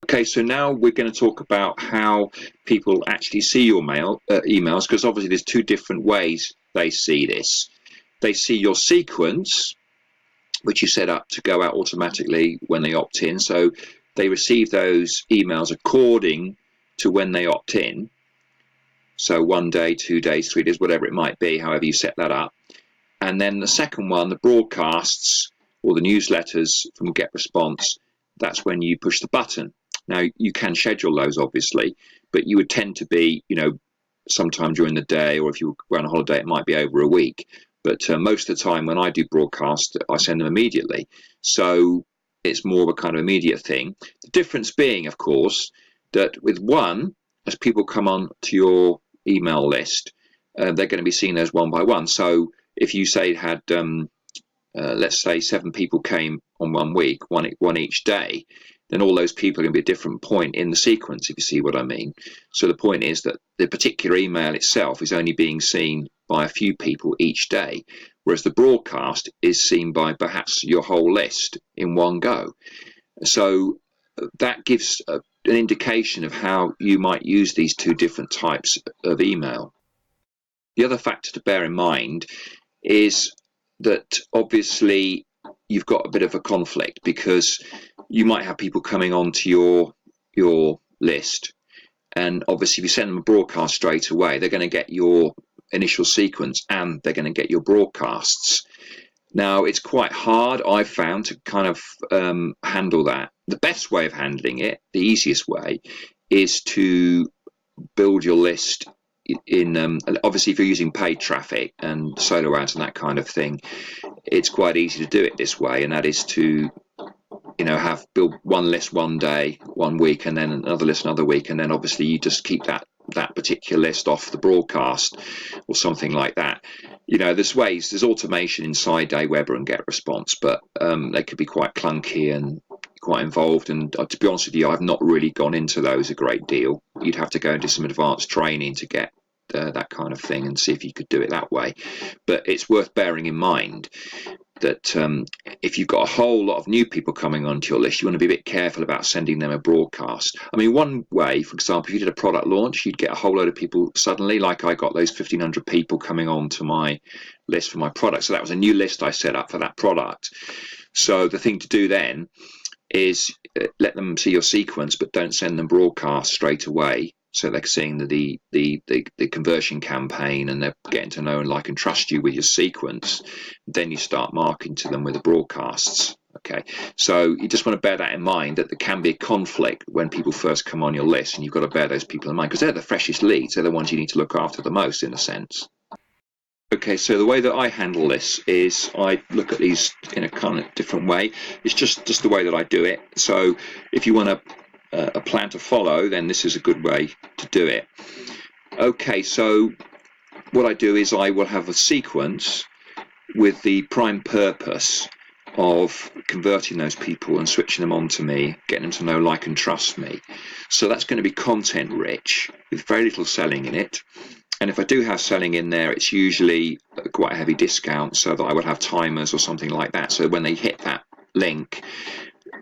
Okay, so now we're going to talk about how people actually see your emails, because obviously there's two different ways they see this. They see your sequence, which you set up to go out automatically when they opt in. So they receive those emails according to when they opt in. So 1 day, 2 days, 3 days, whatever it might be, however you set that up. And then the second one, the broadcasts or the newsletters from GetResponse, that's when you push the button. Now, you can schedule those, obviously, but you would tend to be, sometime during the day, or if you were on holiday, it might be over a week. But most of the time when I do broadcast, I send them immediately. So it's more of a kind of immediate thing. The difference being, of course, that with one, as people come on to your email list, they're going to be seen as one by one. So if you say had, let's say 7 people came on 1 week, one each day, then all those people are going to be a different point in the sequence, if you see what I mean. So the point is that the particular email itself is only being seen by a few people each day, whereas the broadcast is seen by perhaps your whole list in one go. So that gives an indication of how you might use these two different types of email. The other factor to bear in mind is that obviously you've got a bit of a conflict, because you might have people coming onto your list, and obviously if you send them a broadcast straight away, they're going to get your initial sequence and they're going to get your broadcasts. Now, it's quite hard, I've found, to kind of handle that. The best way of handling it, the easiest way, is to build your list in obviously if you're using paid traffic and solo ads and that kind of thing, it's quite easy to do it this way, and that is to have build one list 1 day 1 week, and then another list another week, and then obviously you just keep that particular list off the broadcast or something like that. There's automation inside Aweber and GetResponse, but they could be quite clunky and quite involved, and to be honest with you, I've not really gone into those a great deal. You'd have to go into some advanced training to get that kind of thing and see if you could do it that way. But it's worth bearing in mind that if you've got a whole lot of new people coming onto your list, you want to be a bit careful about sending them a broadcast. I mean, one way, for example, if you did a product launch, you'd get a whole load of people suddenly, like I got those 1,500 people coming onto my list for my product. So that was a new list I set up for that product. So the thing to do then is let them see your sequence, but don't send them broadcast straight away. So they're seeing the conversion campaign, and they're getting to know and like and trust you with your sequence. Then you start marketing to them with the broadcasts. Okay, so you just want to bear that in mind, that there can be a conflict when people first come on your list, and you've got to bear those people in mind, because they're the freshest leads. They're the ones you need to look after the most, in a sense. Okay, so the way that I handle this is I look at these in a kind of different way. It's just the way that I do it. So if you want a plan to follow, then this is a good way to do it. Okay, so what I do is I will have a sequence with the prime purpose of converting those people and switching them on to me, getting them to know, like and trust me. So that's going to be content rich with very little selling in it. And if I do have selling in there, it's usually quite a heavy discount, so that I would have timers or something like that. So when they hit that link,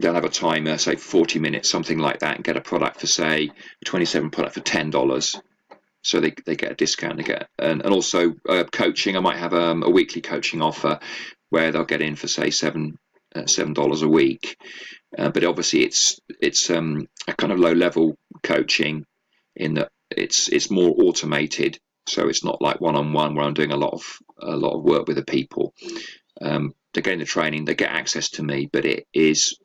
they'll have a timer, say 40 minutes, something like that, and get a product for, say, a 27 product for $10. So they get a discount. And also coaching. I might have a weekly coaching offer where they'll get in for, say, $7 a week. But obviously it's a kind of low level coaching, in that it's more automated. So it's not like one-on-one where I'm doing a lot of work with the people. They're getting the training, they get access to me, but it is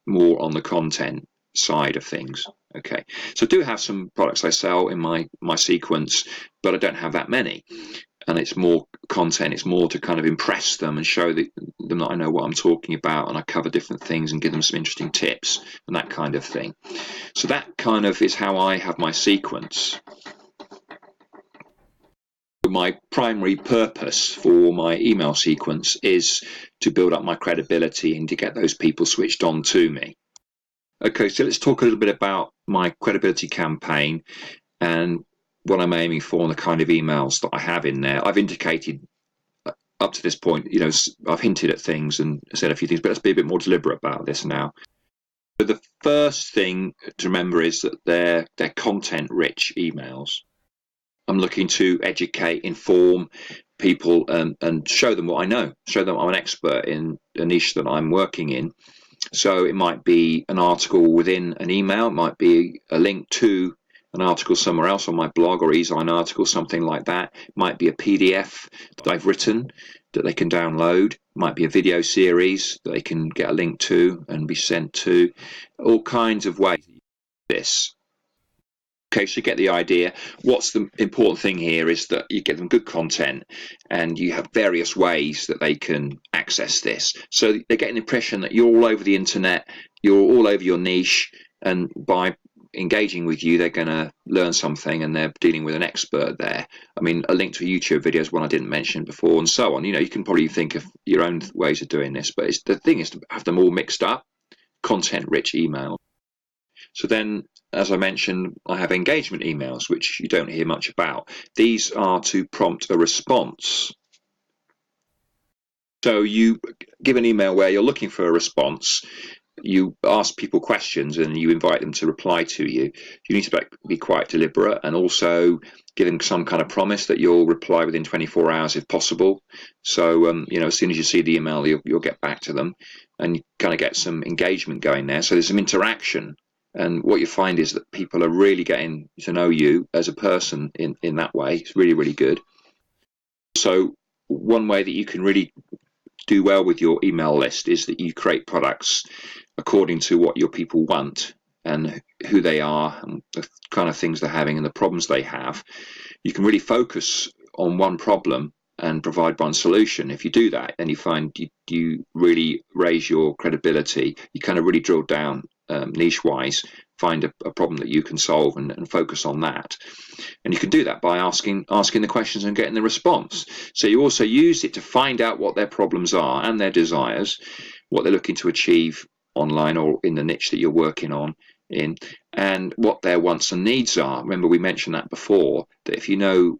more on the content side of things. Okay, so I do have some products I sell in my sequence, but I don't have that many, and it's more content. It's more to kind of impress them and show them that I know what I'm talking about, and I cover different things and give them some interesting tips and that kind of thing. So that kind of is how I have my sequence. My primary purpose for my email sequence is to build up my credibility and to get those people switched on to me. Okay, so let's talk a little bit about my credibility campaign and what I'm aiming for and the kind of emails that I have in there. I've indicated up to this point, I've hinted at things and said a few things, but let's be a bit more deliberate about this now. So the first thing to remember is that they're content-rich emails. I'm looking to educate, inform people, and show them what I know, show them I'm an expert in a niche that I'm working in. So it might be an article within an email, it might be a link to an article somewhere else on my blog or eZine article, something like that. It might be a PDF that I've written that they can download. It might be a video series that they can get a link to and be sent to. All kinds of ways to use this. Okay, so you get the idea. What's the important thing here is that you give them good content and you have various ways that they can access this. So they get an impression that you're all over the internet, you're all over your niche, and by engaging with you, they're going to learn something and they're dealing with an expert there. I mean, a link to a YouTube video is one I didn't mention before, and so on. You know, you can probably think of your own ways of doing this, but the thing is to have them all mixed up, content-rich email. So then, as I mentioned, I have engagement emails, which you don't hear much about. These are to prompt a response. So you give an email where you're looking for a response, you ask people questions and you invite them to reply to you. You need to be quite deliberate and also give them some kind of promise that you'll reply within 24 hours if possible. So, you know, as soon as you see the email, you'll get back to them and you kind of get some engagement going there. So there's some interaction. And what you find is that people are really getting to know you as a person in that way. It's really, really good. So one way that you can really do well with your email list is that you create products according to what your people want and who they are and the kind of things they're having and the problems they have. You can really focus on one problem and provide one solution. If you do that, then you find you really raise your credibility. You kind of really drill down niche-wise, find a problem that you can solve and focus on that. And you can do that by asking the questions and getting the response. So you also use it to find out what their problems are and their desires, what they're looking to achieve online or in the niche that you're working on and what their wants and needs are. Remember, we mentioned that before, that if you know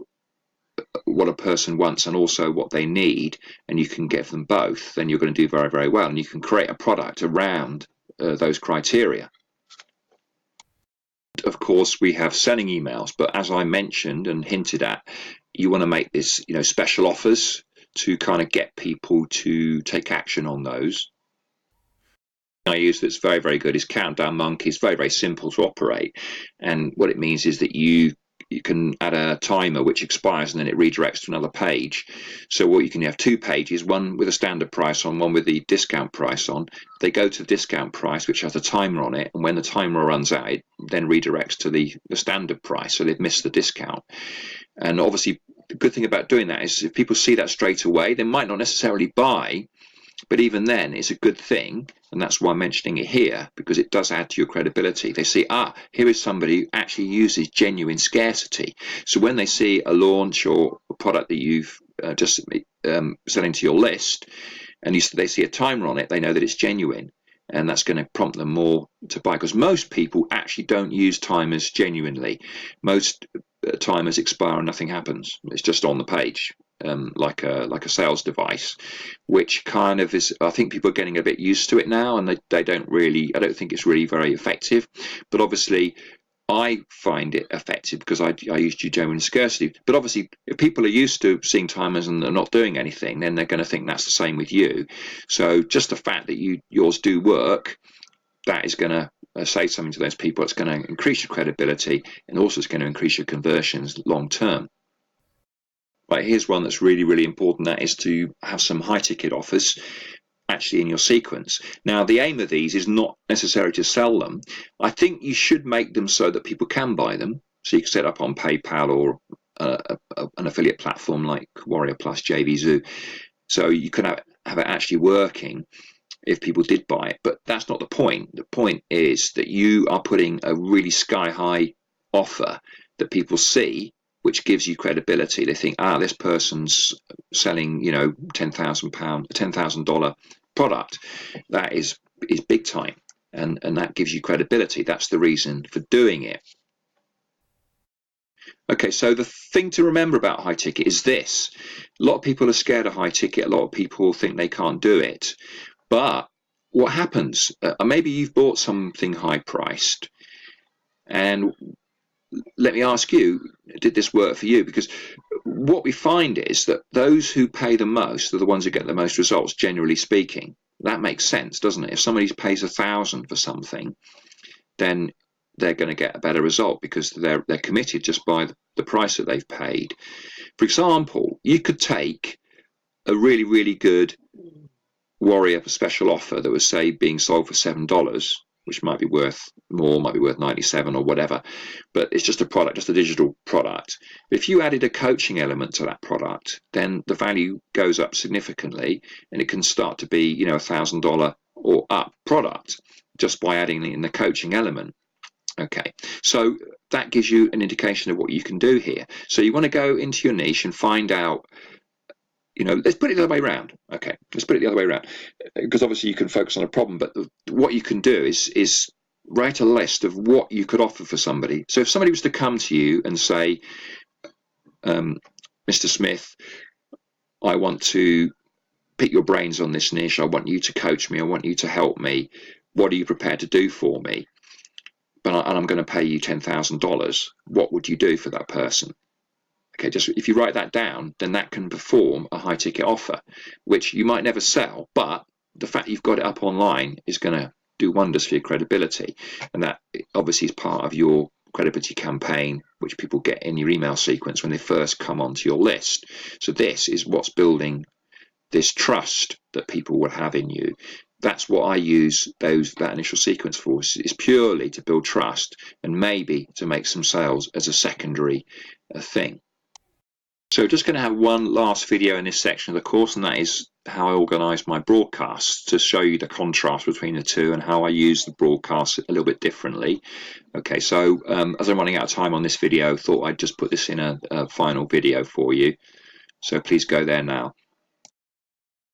what a person wants and also what they need, and you can give them both, then you're going to do very, very well, and you can create a product around those criteria. Of course, we have selling emails, but as I mentioned and hinted at, you want to make this, you know, special offers to kind of get people to take action on those. I use that's very, very good is Countdown Monkey. It's very, very simple to operate, and what it means is that you can add a timer which expires and then it redirects to another page. So what you can have two pages, one with a standard price on, one with the discount price on. They go to the discount price, which has a timer on it, and when the timer runs out, it then redirects to the standard price, so they've missed the discount. And obviously the good thing about doing that is if people see that straight away, they might not necessarily buy, but even then it's a good thing, and that's why I'm mentioning it here, because it does add to your credibility. They see, here is somebody who actually uses genuine scarcity. So when they see a launch or a product that you've just selling to your list, and they see a timer on it, they know that it's genuine, and that's going to prompt them more to buy, because most people actually don't use timers genuinely. Most timers expire and nothing happens. It's just on the page. Like a sales device, which kind of is, I think people are getting a bit used to it now, and I don't think it's really very effective. But obviously I find it effective because I use genuine scarcity. But obviously if people are used to seeing timers and they're not doing anything, then they're going to think that's the same with you. So just the fact that yours do work, that is going to say something to those people. It's going to increase your credibility, and also it's going to increase your conversions long term. Right, here's one that's really, really important. That is to have some high ticket offers actually in your sequence. Now, the aim of these is not necessarily to sell them. I think you should make them so that people can buy them. So you can set up on PayPal or an affiliate platform like Warrior Plus, JVZoo. So you can have it actually working if people did buy it. But that's not the point. The point is that you are putting a really sky high offer that people see, which gives you credibility. They think, this person's selling, you know, $10,000 product. That is big time, and that gives you credibility. That's the reason for doing it. Okay, so the thing to remember about high ticket is this. A lot of people are scared of high ticket. A lot of people think they can't do it. But what happens? Maybe you've bought something high priced, and let me ask you, did this work for you? Because what we find is that those who pay the most are the ones who get the most results, generally speaking. That makes sense, doesn't it? If somebody pays 1,000 for something, then they're going to get a better result because they're committed just by the price that they've paid. For example, you could take a really, really good Warrior special offer that was, say, being sold for $7, which might be worth more, might be worth 97 or whatever, but it's just a product, just a digital product. If you added a coaching element to that product, then the value goes up significantly, and it can start to be, you know, $1,000 or up product just by adding in the coaching element. Okay, so that gives you an indication of what you can do here. So you want to go into your niche and find out, you know, let's put it the other way around. Okay, let's put it the other way around, because obviously you can focus on a problem, but what you can do is write a list of what you could offer for somebody. So if somebody was to come to you and say, Mr. Smith, I want to pick your brains on this niche. I want you to coach me. I want you to help me. What are you prepared to do for me? And I'm going to pay you $10,000. What would you do for that person? Okay, just if you write that down, then that can perform a high ticket offer, which you might never sell, but the fact you've got it up online is going to do wonders for your credibility. And that obviously is part of your credibility campaign, which people get in your email sequence when they first come onto your list. So this is what's building this trust that people will have in you. That's what I use that initial sequence for, is purely to build trust and maybe to make some sales as a secondary thing. So just going to have one last video in this section of the course, and that is how I organise my broadcasts, to show you the contrast between the two and how I use the broadcasts a little bit differently. Okay, so as I'm running out of time on this video, I thought I'd just put this in a final video for you. So please go there now.